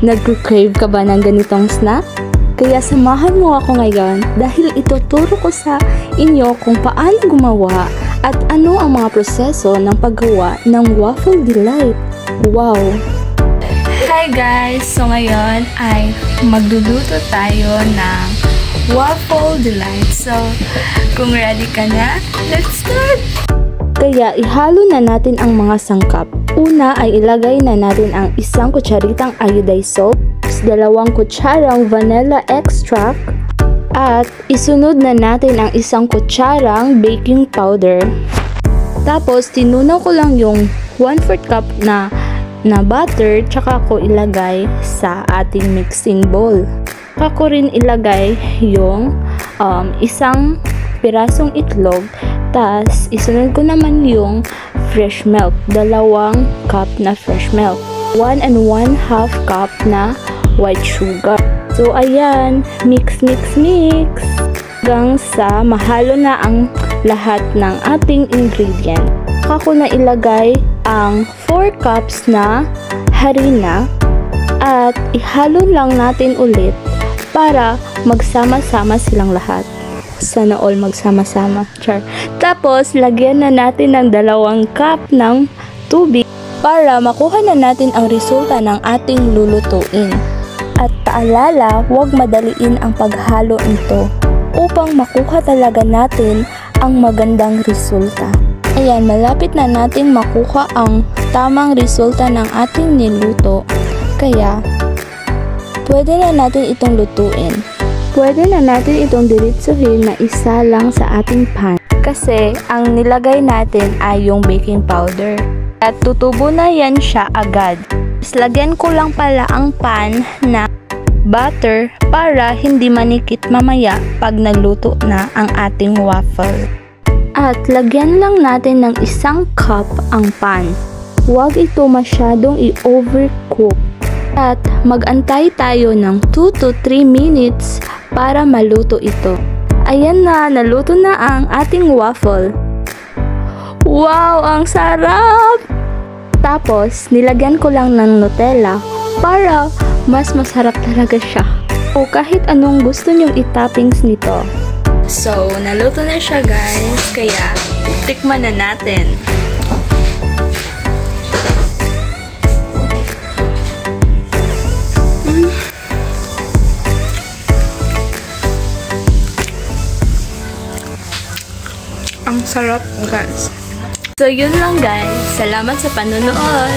Nagko-crave ka ba ng ganitong snack? Kaya samahan mo ako ngayon dahil ituturo ko sa inyo kung paano gumawa at ano ang mga proseso ng paggawa ng Waffle Delight. Wow! Hi guys! So ngayon ay magluluto tayo ng Waffle Delight. So kung ready ka na, let's start! Kaya ihalo na natin ang mga sangkap. Una ay ilagay na natin ang 1 kutsaritang iodized salt, 2 kutsarang vanilla extract, at isunod na natin ang 1 kutsarang baking powder. Tapos tinunaw ko lang yung 1/4 cup na butter, tsaka ko ilagay sa ating mixing bowl. Tsaka ko rin ilagay yung 1 pirasong itlog. Tas isunod ko naman yung fresh milk, 2 cup na fresh milk, 1 1/2 cup na white sugar. So ayan, mix hanggang sa mahalo na ang lahat ng ating ingredient. Saka ko na ilagay ang 4 cups na harina at ihalo lang natin ulit para magsama-sama silang lahat. Sana all magsama-sama. Char. Tapos, lagyan na natin ng 2 cup ng tubig para makuha na natin ang resulta ng ating lulutuin. At paalala, huwag madaliin ang paghalo nito upang makuha talaga natin ang magandang resulta. Ayan, malapit na nating makuha ang tamang resulta ng ating niluto. Kaya, pwede na natin itong lutuin. Pwede na natin itong diretsuhin na isa lang sa ating pan kasi ang nilagay natin ay yung baking powder. At tutubo na yan siya agad. Lagyan ko lang pala ang pan na butter para hindi manikit mamaya pag naluto na ang ating waffle. At lagyan lang natin ng 1 cup ang pan. Huwag ito masyadong i-overcook. At mag-antay tayo ng 2 to 3 minutes para maluto ito. Ayan na, naluto na ang ating waffle. Wow, ang sarap! Tapos, nilagyan ko lang ng Nutella para mas masarap talaga siya. O kahit anong gusto nyong i-toppings nito. So, naluto na siya guys, kaya tikman na natin. Ang sarap guys. So yun lang guys. Salamat sa panonood.